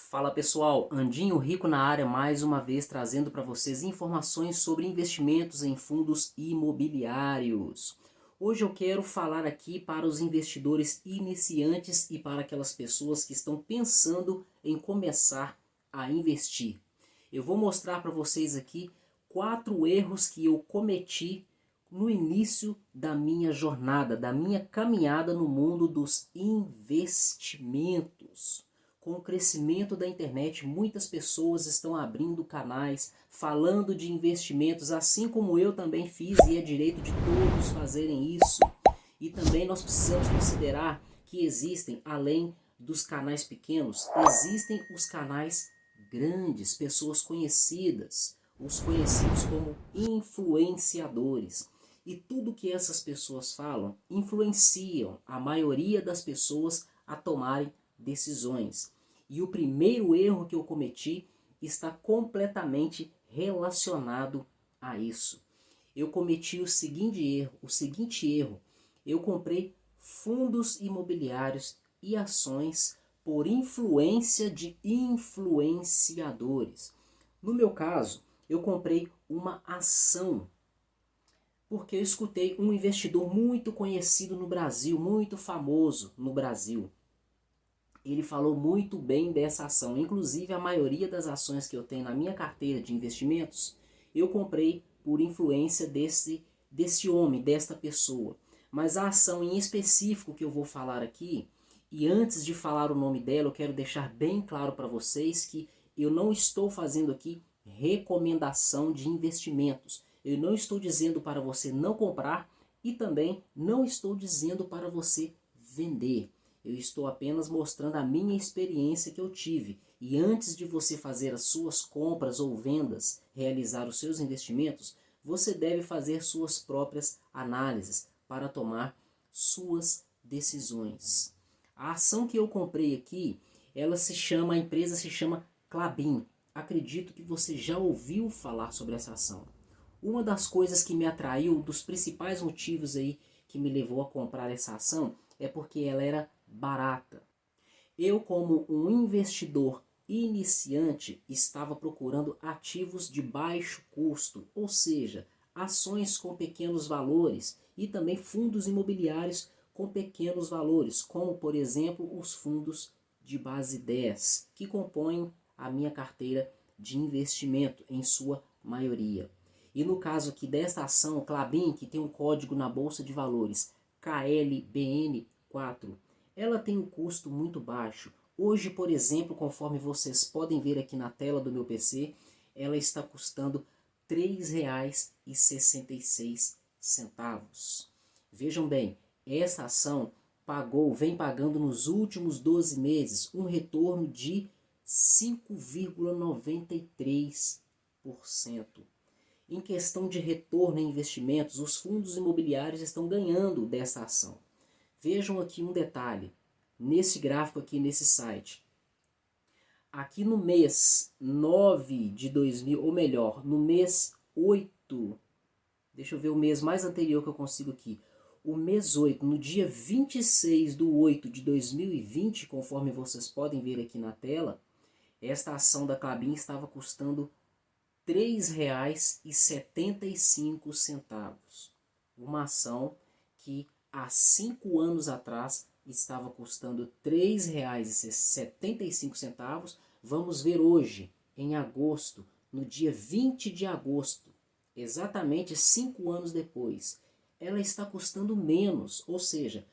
Fala pessoal, Andinho Rico na área mais uma vez trazendo para vocês informações sobre investimentos em fundos imobiliários. Hoje eu quero falar aqui para os investidores iniciantes e para aquelas pessoas que estão pensando em começar a investir. Eu vou mostrar para vocês aqui 4 erros que eu cometi no início da minha jornada, da minha caminhada no mundo dos investimentos. Com o crescimento da internet, muitas pessoas estão abrindo canais, falando de investimentos, assim como eu também fiz, e é direito de todos fazerem isso. E também nós precisamos considerar que existem, além dos canais pequenos, existem os canais grandes, pessoas conhecidas, os conhecidos como influenciadores. E tudo que essas pessoas falam influenciam a maioria das pessoas a tomarem decisões. E o primeiro erro que eu cometi está completamente relacionado a isso. Eu cometi o seguinte erro. Eu comprei fundos imobiliários e ações por influência de influenciadores. No meu caso, eu comprei uma ação porque eu escutei um investidor muito conhecido no Brasil, muito famoso no Brasil. Ele falou muito bem dessa ação. Inclusive, a maioria das ações que eu tenho na minha carteira de investimentos, eu comprei por influência desse homem, desta pessoa. Mas a ação em específico que eu vou falar aqui, e antes de falar o nome dela, eu quero deixar bem claro para vocês que eu não estou fazendo aqui recomendação de investimentos. Eu não estou dizendo para você não comprar e também não estou dizendo para você vender. Eu estou apenas mostrando a minha experiência que eu tive. E antes de você fazer as suas compras ou vendas, realizar os seus investimentos, você deve fazer suas próprias análises para tomar suas decisões. A ação que eu comprei aqui, a empresa se chama Klabin. Acredito que você já ouviu falar sobre essa ação. Uma das coisas que me atraiu, um dos principais motivos aí que me levou a comprar essa ação, é porque ela era barata. Eu, como um investidor iniciante, estava procurando ativos de baixo custo, ou seja, ações com pequenos valores e também fundos imobiliários com pequenos valores, como por exemplo os fundos de base 10, que compõem a minha carteira de investimento em sua maioria. E no caso aqui dessa ação Klabin, que tem um código na Bolsa de Valores KLBN4, ela tem um custo muito baixo. Hoje, por exemplo, conforme vocês podem ver aqui na tela do meu PC, ela está custando R$ 3,66. Vejam bem, essa ação vem pagando nos últimos 12 meses um retorno de 5,93%. Em questão de retorno em investimentos, os fundos imobiliários estão ganhando dessa ação. Vejam aqui um detalhe, nesse gráfico aqui, nesse site. Aqui no mês 9 de 2000, ou melhor, no mês 8, deixa eu ver o mês mais anterior que eu consigo aqui. O mês 8, no dia 26 de 8 de 2020, conforme vocês podem ver aqui na tela, esta ação da Klabin estava custando R$ 3,75. Uma ação que há 5 anos atrás estava custando R$ 3,75. Vamos ver hoje, em agosto, no dia 20 de agosto, exatamente 5 anos depois, ela está custando menos, ou seja,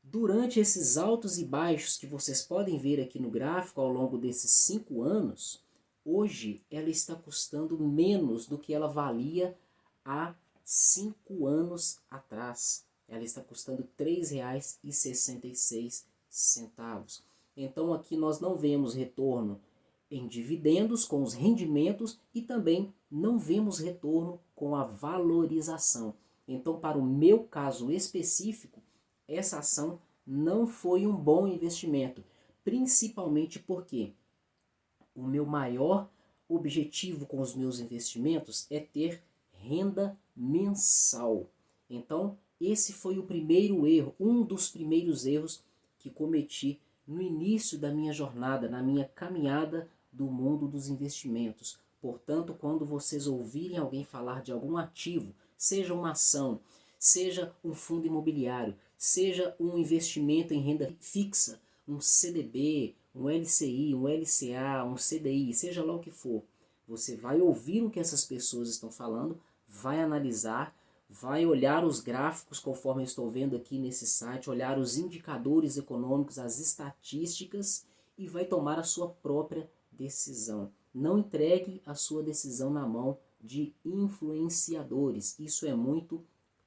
durante esses altos e baixos que vocês podem ver aqui no gráfico ao longo desses 5 anos, hoje ela está custando menos do que ela valia há 5 anos atrás. Ela está custando R$ 3,66. Então aqui nós não vemos retorno em dividendos com os rendimentos e também não vemos retorno com a valorização. Então, para o meu caso específico, essa ação não foi um bom investimento, principalmente porque o meu maior objetivo com os meus investimentos é ter renda mensal. Então, esse foi o primeiro erro, um dos primeiros erros que cometi no início da minha jornada, na minha caminhada do mundo dos investimentos. Portanto, quando vocês ouvirem alguém falar de algum ativo, seja uma ação, seja um fundo imobiliário, seja um investimento em renda fixa, um CDB, um LCI, um LCA, um CDI, seja lá o que for, você vai ouvir o que essas pessoas estão falando, vai analisar, vai olhar os gráficos conforme eu estou vendo aqui nesse site, olhar os indicadores econômicos, as estatísticas e vai tomar a sua própria decisão. Não entregue a sua decisão na mão de influenciadores. Isso é muito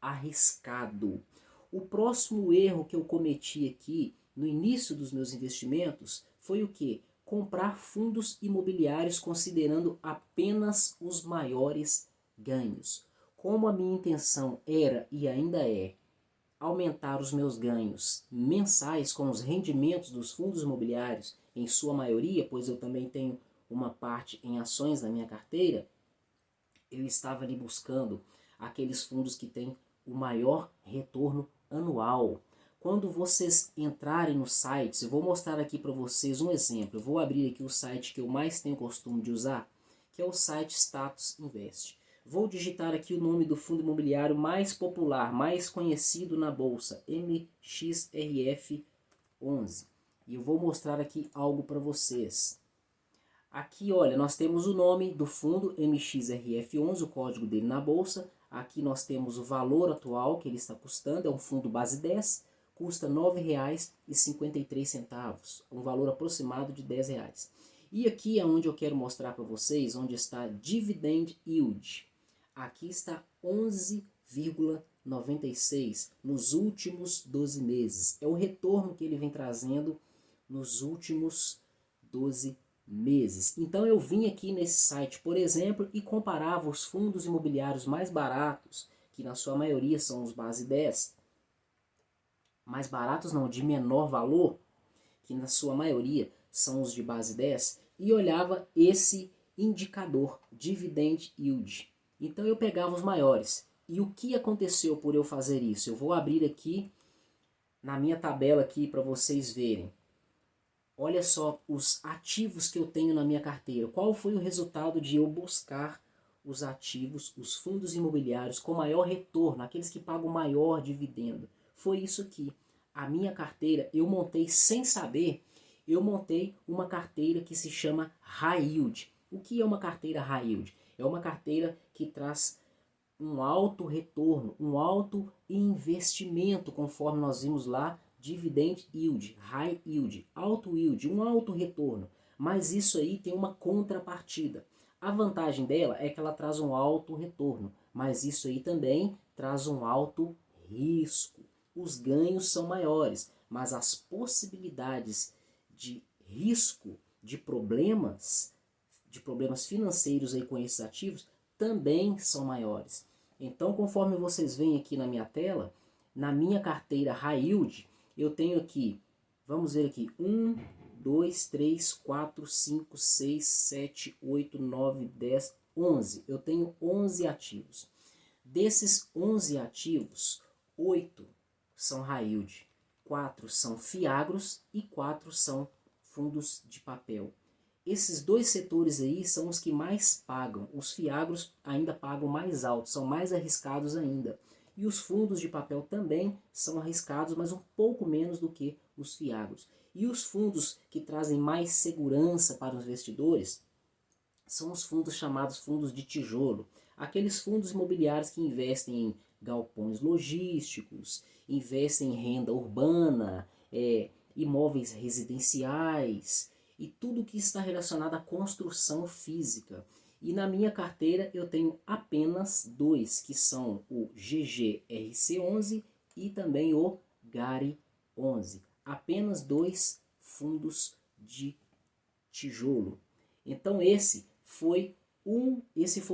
arriscado. O próximo erro que eu cometi aqui no início dos meus investimentos foi o quê? Comprar fundos imobiliários considerando apenas os maiores ganhos. Como a minha intenção era e ainda é aumentar os meus ganhos mensais com os rendimentos dos fundos imobiliários, em sua maioria, pois eu também tenho uma parte em ações na minha carteira, eu estava ali buscando aqueles fundos que têm o maior retorno anual. Quando vocês entrarem no site, eu vou mostrar aqui para vocês um exemplo. Eu vou abrir aqui o site que eu mais tenho costume de usar, que é o site Status Invest. Vou digitar aqui o nome do fundo imobiliário mais popular, mais conhecido na bolsa, MXRF11. E eu vou mostrar aqui algo para vocês. Aqui, olha, nós temos o nome do fundo MXRF11, o código dele na bolsa. Aqui nós temos o valor atual que ele está custando, é um fundo base 10, custa R$ 9,53, um valor aproximado de R$ 10. E aqui é onde eu quero mostrar para vocês, onde está Dividend Yield. Aqui está 11,96 nos últimos 12 meses. É o retorno que ele vem trazendo nos últimos 12 meses. Então eu vim aqui nesse site, por exemplo, e comparava os fundos imobiliários mais baratos, que na sua maioria são os base 10, mais baratos não, de menor valor, que na sua maioria são os de base 10, e olhava esse indicador, Dividend Yield. Então eu pegava os maiores. E o que aconteceu por eu fazer isso? Eu vou abrir aqui na minha tabela aqui para vocês verem. Olha só os ativos que eu tenho na minha carteira. Qual foi o resultado de eu buscar os ativos, os fundos imobiliários com maior retorno, aqueles que pagam maior dividendo? Foi isso aqui. A minha carteira eu montei sem saber, eu montei uma carteira que se chama High Yield. O que é uma carteira High Yield? É uma carteira que traz um alto retorno, um alto investimento, conforme nós vimos lá, Dividend Yield, High Yield, alto yield, um alto retorno. Mas isso aí tem uma contrapartida. A vantagem dela é que ela traz um alto retorno, mas isso aí também traz um alto risco. Os ganhos são maiores, mas as possibilidades de risco, de problemas financeiros aí com esses ativos também são maiores. Então, conforme vocês veem aqui na minha tela, na minha carteira High Yield, eu tenho aqui, vamos ver aqui, 1, 2, 3, 4, 5, 6, 7, 8, 9, 10, 11. Eu tenho 11 ativos. Desses 11 ativos, 8 são High Yield, 4 são FIAGROS e 4 são fundos de papel. Esses dois setores aí são os que mais pagam. Os FIAGROS ainda pagam mais alto, são mais arriscados ainda. E os fundos de papel também são arriscados, mas um pouco menos do que os FIAGROS. E os fundos que trazem mais segurança para os investidores são os fundos chamados fundos de tijolo. Aqueles fundos imobiliários que investem em galpões logísticos, investem em renda urbana, imóveis residenciais e tudo que está relacionado à construção física. E na minha carteira eu tenho apenas dois, que são o GGRC11 e também o GARI11. Apenas dois fundos de tijolo. Então esse foi o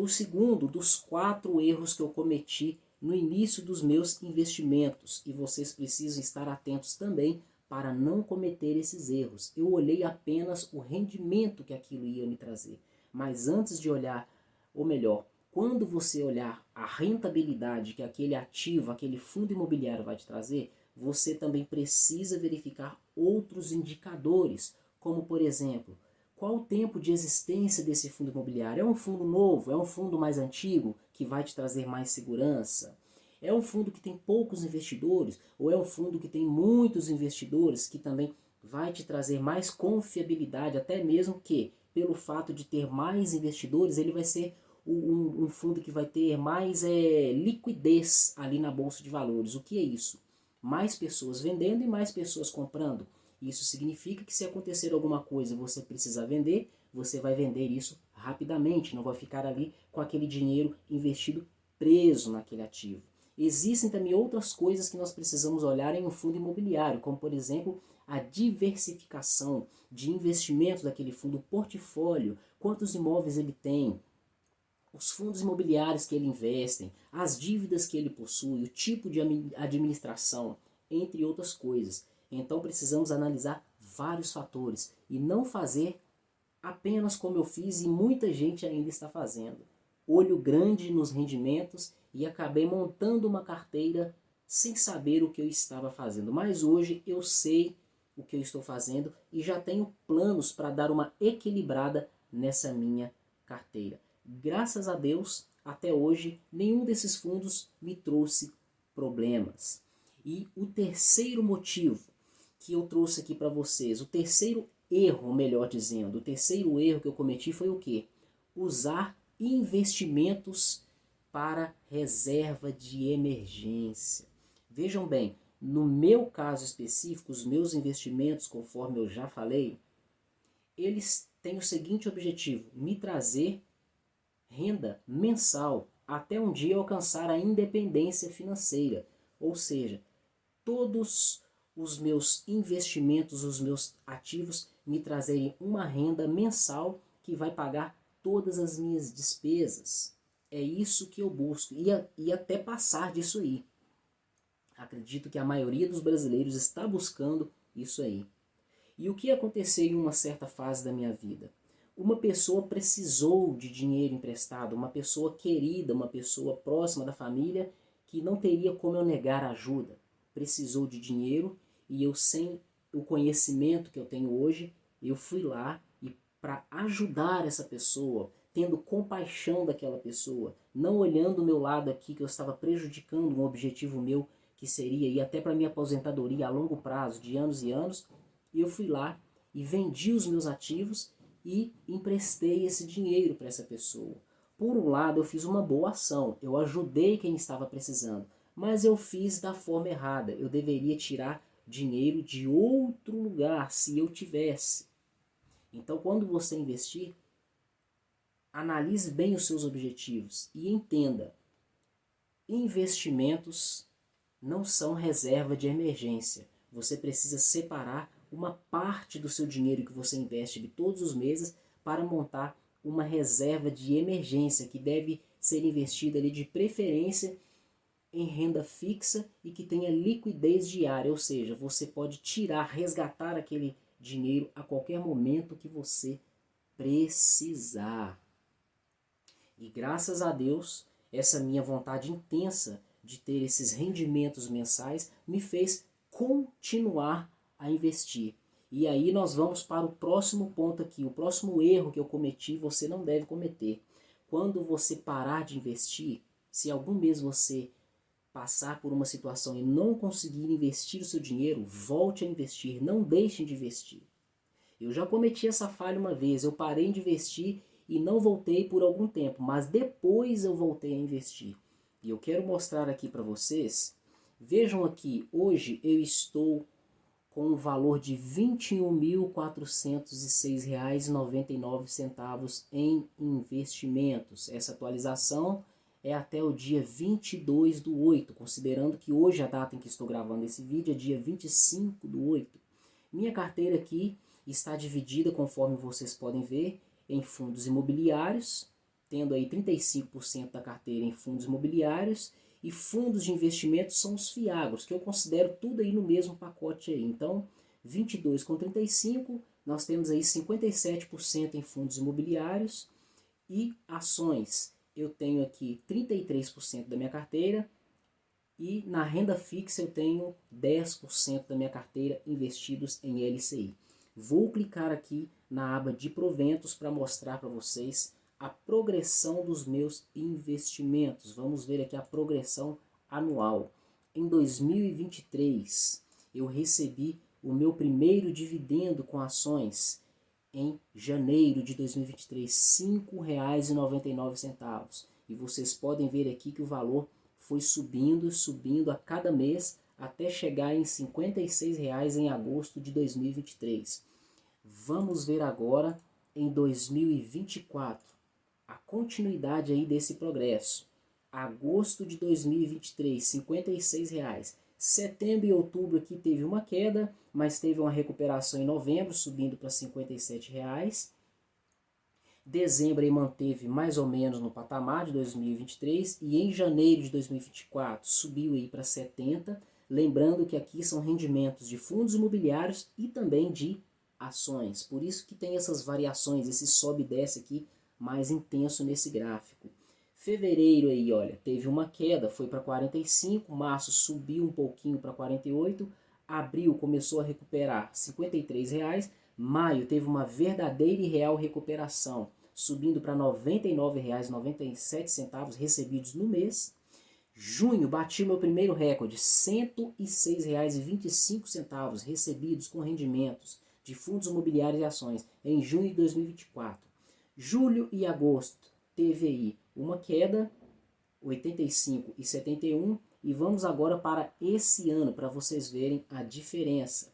segundo dos 4 erros que eu cometi no início dos meus investimentos. E vocês precisam estar atentos também para não cometer esses erros. Eu olhei apenas o rendimento que aquilo ia me trazer. Mas antes de olhar, ou melhor, quando você olhar a rentabilidade que aquele ativo, aquele fundo imobiliário vai te trazer, você também precisa verificar outros indicadores, como por exemplo, qual o tempo de existência desse fundo imobiliário? É um fundo novo? É um fundo mais antigo que vai te trazer mais segurança? É um fundo que tem poucos investidores? Ou é um fundo que tem muitos investidores que também vai te trazer mais confiabilidade, até mesmo que, pelo fato de ter mais investidores, ele vai ser um fundo que vai ter mais liquidez ali na Bolsa de Valores. O que é isso? Mais pessoas vendendo e mais pessoas comprando. Isso significa que se acontecer alguma coisa e você precisar vender, você vai vender isso rapidamente, não vai ficar ali com aquele dinheiro investido preso naquele ativo. Existem também outras coisas que nós precisamos olhar em um fundo imobiliário, como por exemplo a diversificação de investimentos daquele fundo, portfólio, quantos imóveis ele tem, os fundos imobiliários que ele investe, as dívidas que ele possui, o tipo de administração, entre outras coisas. Então precisamos analisar vários fatores e não fazer apenas como eu fiz e muita gente ainda está fazendo. Olho grande nos rendimentos e acabei montando uma carteira sem saber o que eu estava fazendo. Mas hoje eu sei o que eu estou fazendo e já tenho planos para dar uma equilibrada nessa minha carteira. Graças a Deus, até hoje, nenhum desses fundos me trouxe problemas. E o terceiro motivo que eu trouxe aqui para vocês, o terceiro erro, melhor dizendo, o terceiro erro que eu cometi foi o quê? Usar investimentos para reserva de emergência. Vejam bem, no meu caso específico, os meus investimentos, conforme eu já falei, eles têm o seguinte objetivo: me trazer renda mensal até um dia alcançar a independência financeira. Ou seja, todos os meus investimentos, os meus ativos me trazerem uma renda mensal que vai pagar todas as minhas despesas. É isso que eu busco e até passar disso aí. Acredito que a maioria dos brasileiros está buscando isso aí. E o que aconteceu em uma certa fase da minha vida? Uma pessoa precisou de dinheiro emprestado, uma pessoa querida, uma pessoa próxima da família que não teria como eu negar ajuda. Precisou de dinheiro e eu, sem o conhecimento que eu tenho hoje, eu fui lá e para ajudar essa pessoa, tendo compaixão daquela pessoa, não olhando o meu lado aqui que eu estava prejudicando um objetivo meu que seria ir até para minha aposentadoria a longo prazo, de anos e anos, eu fui lá e vendi os meus ativos e emprestei esse dinheiro para essa pessoa. Por um lado, eu fiz uma boa ação, eu ajudei quem estava precisando, mas eu fiz da forma errada. Eu deveria tirar dinheiro de outro lugar, se eu tivesse. Então, quando você investir, analise bem os seus objetivos e entenda: investimentos não são reserva de emergência. Você precisa separar uma parte do seu dinheiro que você investe de todos os meses para montar uma reserva de emergência que deve ser investida ali de preferência em renda fixa e que tenha liquidez diária, ou seja, você pode tirar, resgatar aquele dinheiro a qualquer momento que você precisar. E graças a Deus, essa minha vontade intensa de ter esses rendimentos mensais me fez continuar a investir. E aí nós vamos para o próximo ponto aqui, o próximo erro que eu cometi, você não deve cometer. Quando você parar de investir, se algum mês você passar por uma situação e não conseguir investir o seu dinheiro, volte a investir, não deixe de investir. Eu já cometi essa falha uma vez, eu parei de investir e não voltei por algum tempo, mas depois eu voltei a investir. E eu quero mostrar aqui para vocês, vejam aqui, hoje eu estou com um valor de R$ 21.406,99 em investimentos. Essa atualização é até o dia 22/8, considerando que hoje a data em que estou gravando esse vídeo é dia 25/8. Minha carteira aqui está dividida, conforme vocês podem ver, em fundos imobiliários, tendo aí 35% da carteira em fundos imobiliários, e fundos de investimento são os fiagros, que eu considero tudo aí no mesmo pacote aí. Então, 22 com 35, nós temos aí 57% em fundos imobiliários e ações. Eu tenho aqui 33% da minha carteira E na renda fixa eu tenho 10% da minha carteira investidos em LCI. Vou clicar aqui na aba de proventos para mostrar para vocês a progressão dos meus investimentos. Vamos ver aqui a progressão anual. Em 2023, eu recebi o meu primeiro dividendo com ações em janeiro de 2023, R$ 5,99. E vocês podem ver aqui que o valor foi subindo, subindo a cada mês, até chegar em R$ 56,00 em agosto de 2023. Vamos ver agora em 2024 a continuidade aí desse progresso. Agosto de 2023, R$ 56,00. Setembro e outubro aqui teve uma queda, mas teve uma recuperação em novembro, subindo para R$ 57,00. Dezembro aí manteve mais ou menos no patamar de 2023 e em janeiro de 2024 subiu aí para 70. Lembrando que aqui são rendimentos de fundos imobiliários e também de ações. Por isso que tem essas variações, esse sobe e desce aqui mais intenso nesse gráfico. Fevereiro aí, olha, teve uma queda, foi para 45, março subiu um pouquinho para 48, abril começou a recuperar R$ 53,00, maio teve uma verdadeira e real recuperação, subindo para R$ 99,97 recebidos no mês. Junho bati meu primeiro recorde, R$ 106,25 recebidos com rendimentos de fundos imobiliários e ações em junho de 2024. Julho e agosto teve aí uma queda, 85,71, e vamos agora para esse ano, para vocês verem a diferença.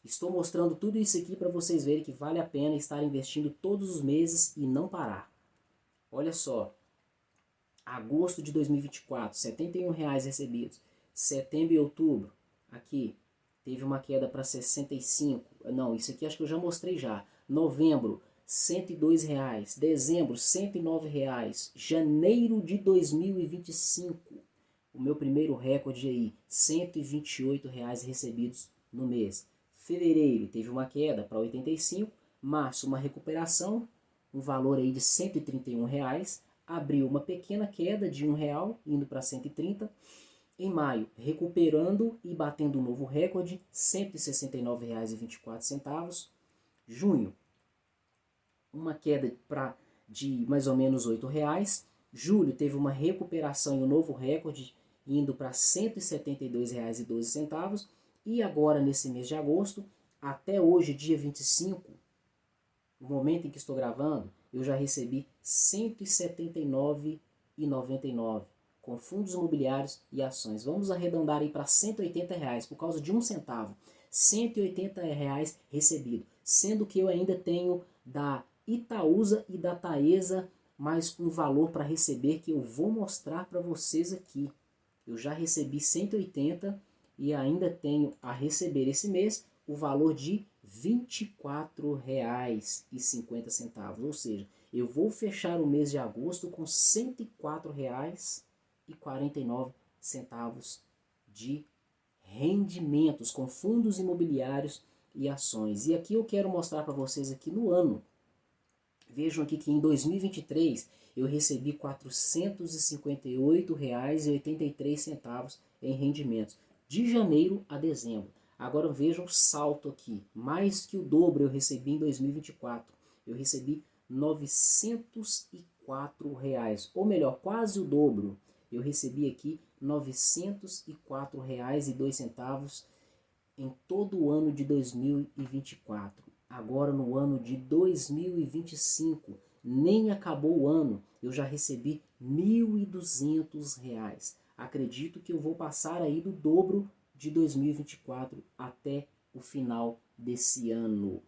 Estou mostrando tudo isso aqui para vocês verem que vale a pena estar investindo todos os meses e não parar. Olha só, agosto de 2024, R$ 71,00 recebidos. Setembro e outubro, aqui, teve uma queda para 65. Não, isso aqui acho que eu já mostrei já. Novembro, R$ 102,00. Dezembro, R$ 109,00. Janeiro de 2025, o meu primeiro recorde aí, R$ 128,00 recebidos no mês. Fevereiro teve uma queda para 85, março uma recuperação, um valor aí de R$ 131,00, abril uma pequena queda de R$1, indo para 130, em maio recuperando e batendo um novo recorde, R$ 169,24, junho uma queda de mais ou menos R$ 8,00, julho teve uma recuperação e um novo recorde, indo para R$ 172,12, e agora nesse mês de agosto, até hoje, dia 25, no momento em que estou gravando, eu já recebi R$ 179,99 com fundos imobiliários e ações. Vamos arredondar aí para R$ 180,00 por causa de um centavo. R$ 180,00 recebido, sendo que eu ainda tenho da Itaúsa e da Taesa mais um valor para receber que eu vou mostrar para vocês aqui. Eu já recebi 180 e ainda tenho a receber esse mês o valor de R$ 24,50. Ou seja, eu vou fechar o mês de agosto com R$ 104,49 de rendimentos com fundos imobiliários e ações. E aqui eu quero mostrar para vocês aqui no ano. Vejam aqui que em 2023 eu recebi R$ 458,83 em rendimentos, de janeiro a dezembro. Agora vejam o salto aqui, mais que o dobro eu recebi em 2024. Eu recebi R$ 904,00, ou melhor, quase o dobro. Eu recebi aqui R$ 904,02 em todo o ano de 2024. Agora no ano de 2025, nem acabou o ano, eu já recebi R$ 1.200. Acredito que eu vou passar aí do dobro de 2024 até o final desse ano.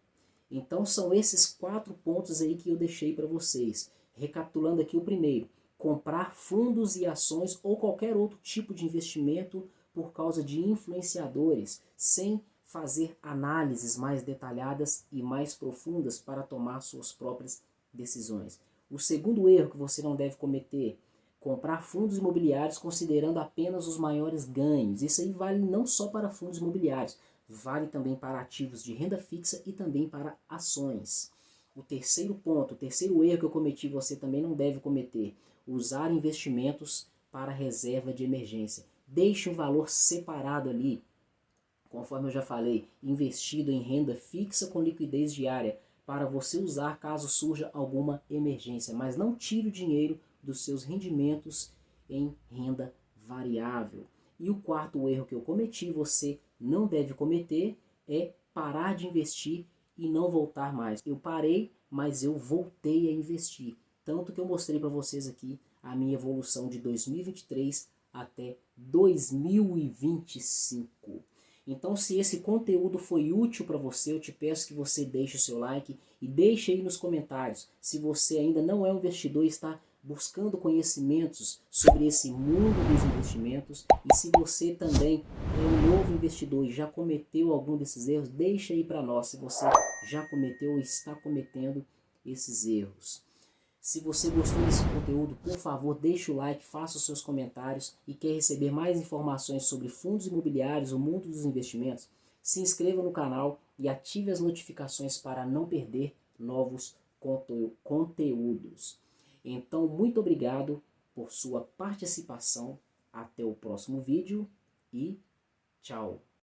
Então são esses 4 pontos aí que eu deixei para vocês. Recapitulando aqui o primeiro: comprar fundos e ações ou qualquer outro tipo de investimento por causa de influenciadores, sem fazer análises mais detalhadas e mais profundas para tomar suas próprias decisões. O segundo erro que você não deve cometer: comprar fundos imobiliários considerando apenas os maiores ganhos. Isso aí vale não só para fundos imobiliários, vale também para ativos de renda fixa e também para ações. O terceiro ponto, o terceiro erro que eu cometi, você também não deve cometer: usar investimentos para reserva de emergência. Deixe um valor separado ali, conforme eu já falei, investido em renda fixa com liquidez diária, para você usar caso surja alguma emergência. Mas não tire o dinheiro dos seus rendimentos em renda variável. E o quarto erro que eu cometi, você não deve cometer, é parar de investir e não voltar mais. Eu parei, mas eu voltei a investir. Tanto que eu mostrei para vocês aqui a minha evolução de 2023 até 2025. Então, se esse conteúdo foi útil para você, eu te peço que você deixe o seu like e deixe aí nos comentários se você ainda não é um investidor e está buscando conhecimentos sobre esse mundo dos investimentos, e se você também é um novo investidor e já cometeu algum desses erros, deixa aí para nós se você já cometeu ou está cometendo esses erros. Se você gostou desse conteúdo, por favor, deixe o like, faça os seus comentários, e quer receber mais informações sobre fundos imobiliários, o mundo dos investimentos, se inscreva no canal e ative as notificações para não perder novos conteúdos. Então, muito obrigado por sua participação. Até o próximo vídeo e tchau!